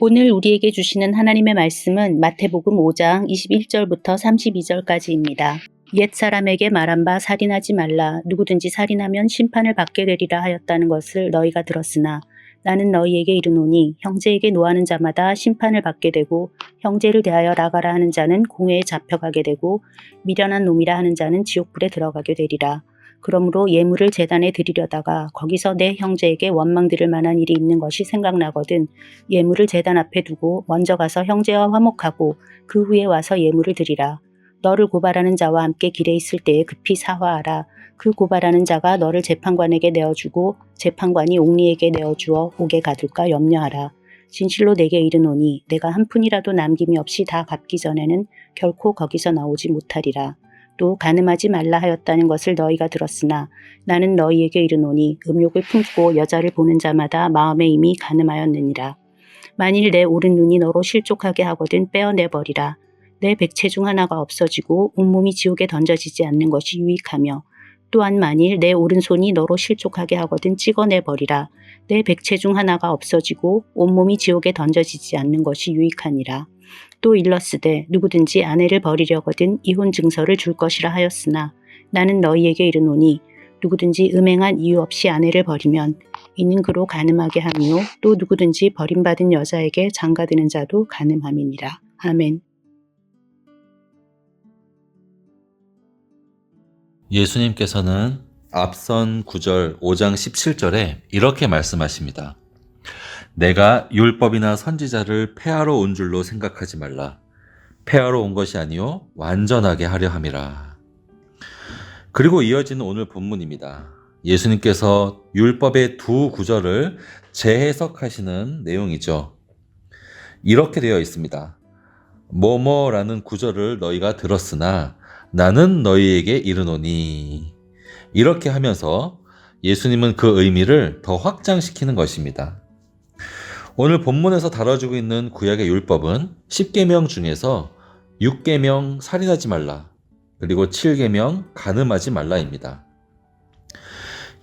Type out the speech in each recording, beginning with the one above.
오늘 우리에게 주시는 하나님의 말씀은 마태복음 5장 21절부터 32절까지입니다. 옛사람에게 말한 바 살인하지 말라. 누구든지 살인하면 심판을 받게 되리라 하였다는 것을 너희가 들었으나 나는 너희에게 이르노니 형제에게 노하는 자마다 심판을 받게 되고 형제를 대하여 나가라 하는 자는 공회에 잡혀가게 되고 미련한 놈이라 하는 자는 지옥불에 들어가게 되리라. 그러므로 예물을 제단에 드리려다가 거기서 내 형제에게 원망 드릴 만한 일이 있는 것이 생각나거든 예물을 제단 앞에 두고 먼저 가서 형제와 화목하고 그 후에 와서 예물을 드리라. 너를 고발하는 자와 함께 길에 있을 때에 급히 사화하라. 그 고발하는 자가 너를 재판관에게 내어주고 재판관이 옥리에게 내어주어 옥에 가둘까 염려하라. 진실로 내게 이르노니 내가 한 푼이라도 남김이 없이 다 갚기 전에는 결코 거기서 나오지 못하리라. 또 간음하지 말라 하였다는 것을 너희가 들었으나 나는 너희에게 이르노니 음욕을 품고 여자를 보는 자마다 마음에 이미 간음하였느니라. 만일 내 오른 눈이 너로 실족하게 하거든 빼어내버리라. 내 백체 중 하나가 없어지고 온몸이 지옥에 던져지지 않는 것이 유익하며 또한 만일 내 오른손이 너로 실족하게 하거든 찍어내버리라. 내 백체 중 하나가 없어지고 온몸이 지옥에 던져지지 않는 것이 유익하니라. 또 일렀으되 누구든지 아내를 버리려거든 이혼 증서를 줄 것이라 하였으나 나는 너희에게 이르노니 누구든지 음행한 이유 없이 아내를 버리면 이는 그로 간음하게 하미요 또 누구든지 버림받은 여자에게 장가드는 자도 간음함이니라. 아멘. 예수님께서는 앞선 구절 5장 17절에 이렇게 말씀하십니다. 내가 율법이나 선지자를 폐하러 온 줄로 생각하지 말라. 폐하러 온 것이 아니요 완전하게 하려 함이라. 그리고 이어지는 오늘 본문입니다. 예수님께서 율법의 두 구절을 재해석하시는 내용이죠. 이렇게 되어 있습니다. 뭐뭐라는 구절을 너희가 들었으나 나는 너희에게 이르노니. 이렇게 하면서 예수님은 그 의미를 더 확장시키는 것입니다. 오늘 본문에서 다뤄지고 있는 구약의 율법은 10계명 중에서 6계명 살인하지 말라, 그리고 7계명 간음하지 말라입니다.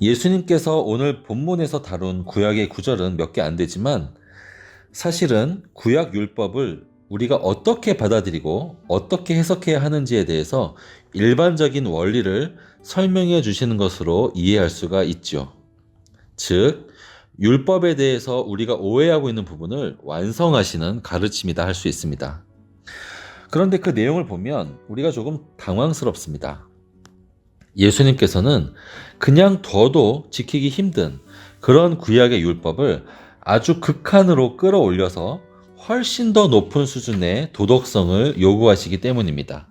예수님께서 오늘 본문에서 다룬 구약의 구절은 몇 개 안 되지만 사실은 구약 율법을 우리가 어떻게 받아들이고 어떻게 해석해야 하는지에 대해서 일반적인 원리를 설명해 주시는 것으로 이해할 수가 있죠. 즉, 율법에 대해서 우리가 오해하고 있는 부분을 완성하시는 가르침이다 할 수 있습니다. 그런데 그 내용을 보면 우리가 조금 당황스럽습니다. 예수님께서는 그냥 둬도 지키기 힘든 그런 구약의 율법을 아주 극한으로 끌어올려서 훨씬 더 높은 수준의 도덕성을 요구하시기 때문입니다.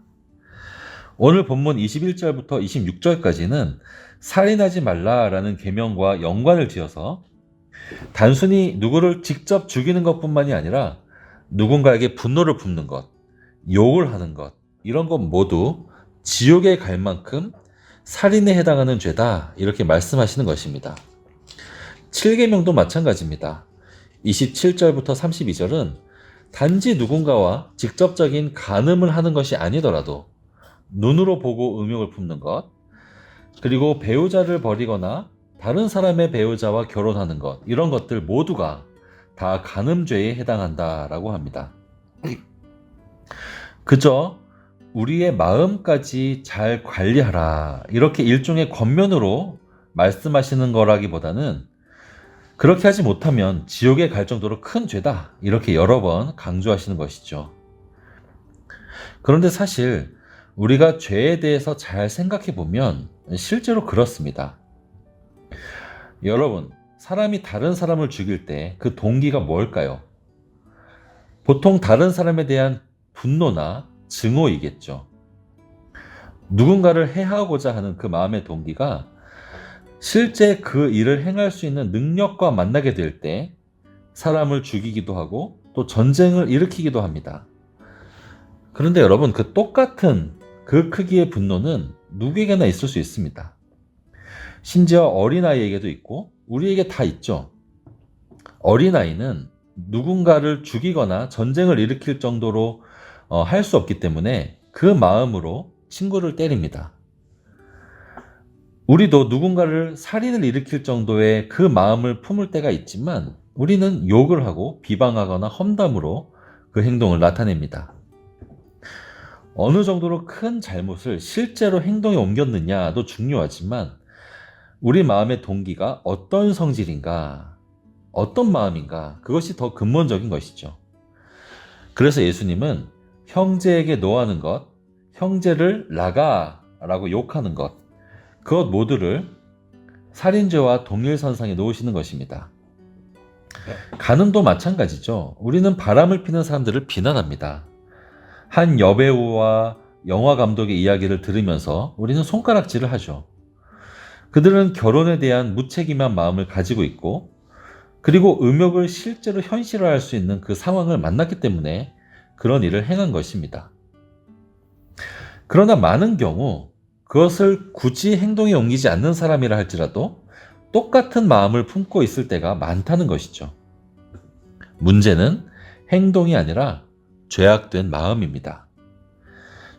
오늘 본문 21절부터 26절까지는 살인하지 말라라는 계명과 연관을 지어서 단순히 누구를 직접 죽이는 것뿐만이 아니라 누군가에게 분노를 품는 것, 욕을 하는 것, 이런 것 모두 지옥에 갈 만큼 살인에 해당하는 죄다 이렇게 말씀하시는 것입니다. 7계명도 마찬가지입니다. 27절부터 32절은 단지 누군가와 직접적인 간음을 하는 것이 아니더라도 눈으로 보고 음욕을 품는 것, 그리고 배우자를 버리거나 다른 사람의 배우자와 결혼하는 것, 이런 것들 모두가 다 간음죄에 해당한다라고 합니다. 그저 우리의 마음까지 잘 관리하라, 이렇게 일종의 권면으로 말씀하시는 거라기보다는 그렇게 하지 못하면 지옥에 갈 정도로 큰 죄다, 이렇게 여러 번 강조하시는 것이죠. 그런데 사실 우리가 죄에 대해서 잘 생각해 보면 실제로 그렇습니다. 여러분, 사람이 다른 사람을 죽일 때 그 동기가 뭘까요? 보통 다른 사람에 대한 분노나 증오이겠죠. 누군가를 해하고자 하는 그 마음의 동기가 실제 그 일을 행할 수 있는 능력과 만나게 될 때 사람을 죽이기도 하고 또 전쟁을 일으키기도 합니다. 그런데 여러분, 그 똑같은 그 크기의 분노는 누구에게나 있을 수 있습니다. 심지어 어린아이에게도 있고 우리에게 다 있죠. 어린아이는 누군가를 죽이거나 전쟁을 일으킬 정도로 할 수 없기 때문에 그 마음으로 친구를 때립니다. 우리도 누군가를 살인을 일으킬 정도의 그 마음을 품을 때가 있지만 우리는 욕을 하고 비방하거나 험담으로 그 행동을 나타냅니다. 어느 정도로 큰 잘못을 실제로 행동에 옮겼느냐도 중요하지만 우리 마음의 동기가 어떤 성질인가, 어떤 마음인가, 그것이 더 근본적인 것이죠. 그래서 예수님은 형제에게 노하는 것, 형제를 나가라고 욕하는 것, 그것 모두를 살인죄와 동일선상에 놓으시는 것입니다. 간음도 마찬가지죠. 우리는 바람을 피는 사람들을 비난합니다. 한 여배우와 영화 감독의 이야기를 들으면서 우리는 손가락질을 하죠. 그들은 결혼에 대한 무책임한 마음을 가지고 있고, 그리고 음욕을 실제로 현실화할 수 있는 그 상황을 만났기 때문에 그런 일을 행한 것입니다. 그러나 많은 경우 그것을 굳이 행동에 옮기지 않는 사람이라 할지라도 똑같은 마음을 품고 있을 때가 많다는 것이죠. 문제는 행동이 아니라 죄악된 마음입니다.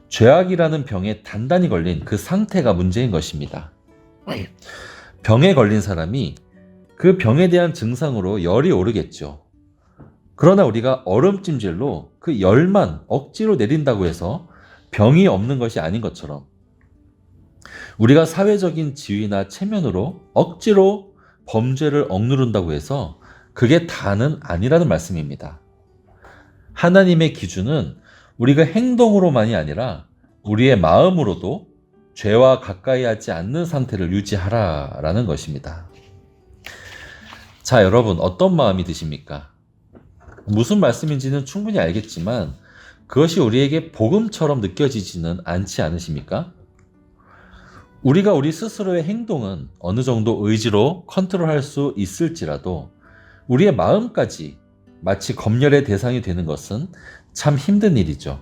죄악이라는 병에 단단히 걸린 그 상태가 문제인 것입니다. 병에 걸린 사람이 그 병에 대한 증상으로 열이 오르겠죠. 그러나 우리가 얼음찜질로 그 열만 억지로 내린다고 해서 병이 없는 것이 아닌 것처럼 우리가 사회적인 지위나 체면으로 억지로 범죄를 억누른다고 해서 그게 다는 아니라는 말씀입니다. 하나님의 기준은 우리가 행동으로만이 아니라 우리의 마음으로도 죄와 가까이 하지 않는 상태를 유지하라라는 것입니다. 자, 여러분, 어떤 마음이 드십니까? 무슨 말씀인지는 충분히 알겠지만 그것이 우리에게 복음처럼 느껴지지는 않지 않으십니까? 우리가 우리 스스로의 행동은 어느 정도 의지로 컨트롤할 수 있을지라도 우리의 마음까지 마치 검열의 대상이 되는 것은 참 힘든 일이죠.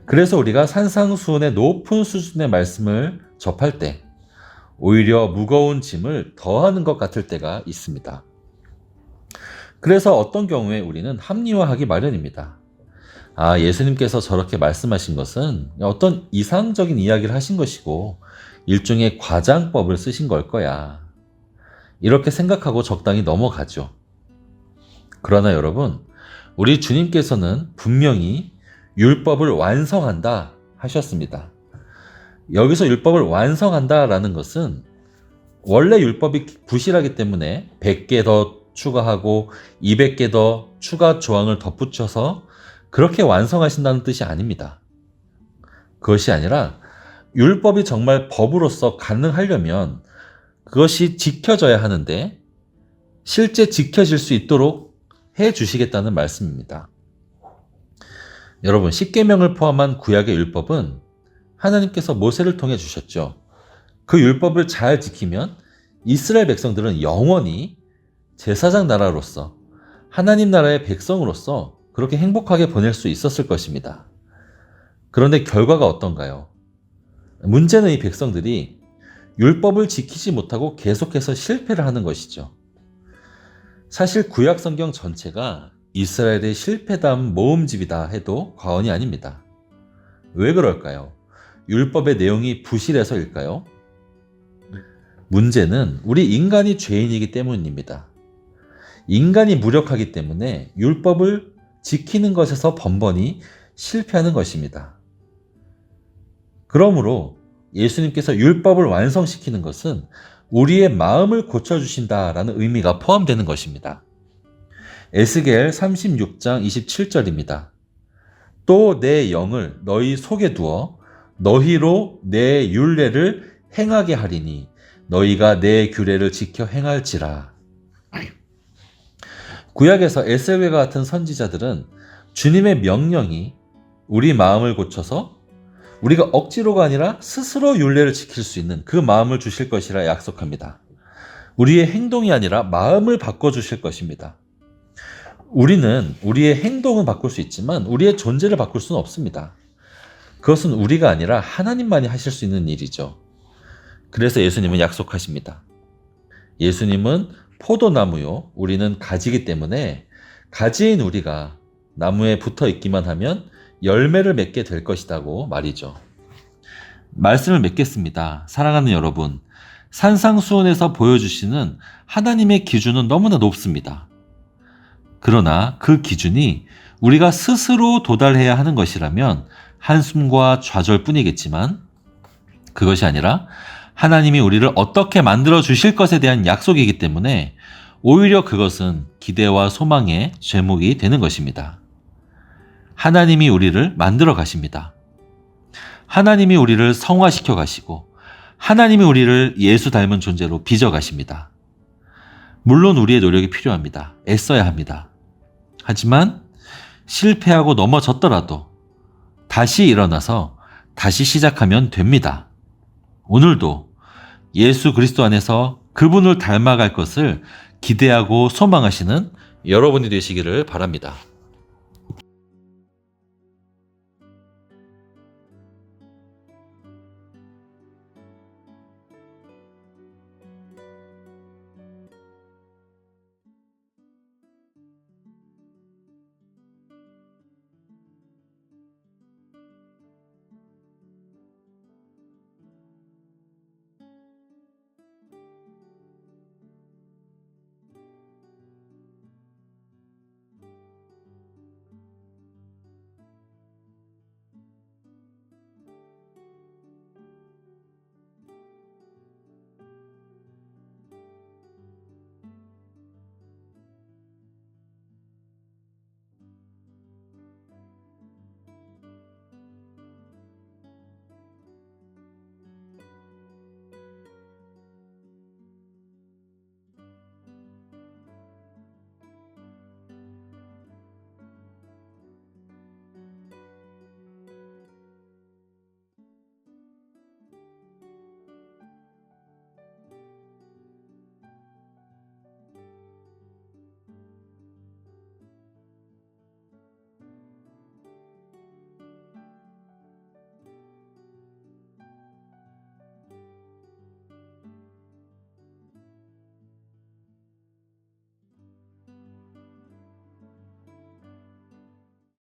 그래서 우리가 산상수훈의 높은 수준의 말씀을 접할 때 오히려 무거운 짐을 더하는 것 같을 때가 있습니다. 그래서 어떤 경우에 우리는 합리화하기 마련입니다. 아, 예수님께서 저렇게 말씀하신 것은 어떤 이상적인 이야기를 하신 것이고 일종의 과장법을 쓰신 걸 거야. 이렇게 생각하고 적당히 넘어가죠. 그러나 여러분, 우리 주님께서는 분명히 율법을 완성한다 하셨습니다. 여기서 율법을 완성한다라는 것은 원래 율법이 부실하기 때문에 100개 더 추가하고 200개 더 추가 조항을 덧붙여서 그렇게 완성하신다는 뜻이 아닙니다. 그것이 아니라 율법이 정말 법으로서 가능하려면 그것이 지켜져야 하는데 실제 지켜질 수 있도록 해 주시겠다는 말씀입니다. 여러분, 십계명을 포함한 구약의 율법은 하나님께서 모세를 통해 주셨죠. 그 율법을 잘 지키면 이스라엘 백성들은 영원히 제사장 나라로서 하나님 나라의 백성으로서 그렇게 행복하게 보낼 수 있었을 것입니다. 그런데 결과가 어떤가요? 문제는 이 백성들이 율법을 지키지 못하고 계속해서 실패를 하는 것이죠. 사실 구약 성경 전체가 이스라엘의 실패담 모음집이다 해도 과언이 아닙니다. 왜 그럴까요? 율법의 내용이 부실해서일까요? 문제는 우리 인간이 죄인이기 때문입니다. 인간이 무력하기 때문에 율법을 지키는 것에서 번번이 실패하는 것입니다. 그러므로 예수님께서 율법을 완성시키는 것은 우리의 마음을 고쳐주신다라는 의미가 포함되는 것입니다. 에스겔 36장 27절입니다. 또 내 영을 너희 속에 두어 너희로 내 율례를 행하게 하리니 너희가 내 규례를 지켜 행할지라. 구약에서 에스겔과 같은 선지자들은 주님의 명령이 우리 마음을 고쳐서 우리가 억지로가 아니라 스스로 율례를 지킬 수 있는 그 마음을 주실 것이라 약속합니다. 우리의 행동이 아니라 마음을 바꿔주실 것입니다. 우리는 우리의 행동은 바꿀 수 있지만 우리의 존재를 바꿀 수는 없습니다. 그것은 우리가 아니라 하나님만이 하실 수 있는 일이죠. 그래서 예수님은 약속하십니다. 예수님은 포도나무요, 우리는 가지이기 때문에 가지인 우리가 나무에 붙어 있기만 하면 열매를 맺게 될 것이라고 말이죠. 말씀을 맺겠습니다. 사랑하는 여러분, 산상수훈에서 보여주시는 하나님의 기준은 너무나 높습니다. 그러나 그 기준이 우리가 스스로 도달해야 하는 것이라면 한숨과 좌절뿐이겠지만 그것이 아니라 하나님이 우리를 어떻게 만들어 주실 것에 대한 약속이기 때문에 오히려 그것은 기대와 소망의 제목이 되는 것입니다. 하나님이 우리를 만들어 가십니다. 하나님이 우리를 성화시켜 가시고 하나님이 우리를 예수 닮은 존재로 빚어 가십니다. 물론 우리의 노력이 필요합니다. 애써야 합니다. 하지만 실패하고 넘어졌더라도 다시 일어나서 다시 시작하면 됩니다. 오늘도 예수 그리스도 안에서 그분을 닮아갈 것을 기대하고 소망하시는 여러분이 되시기를 바랍니다.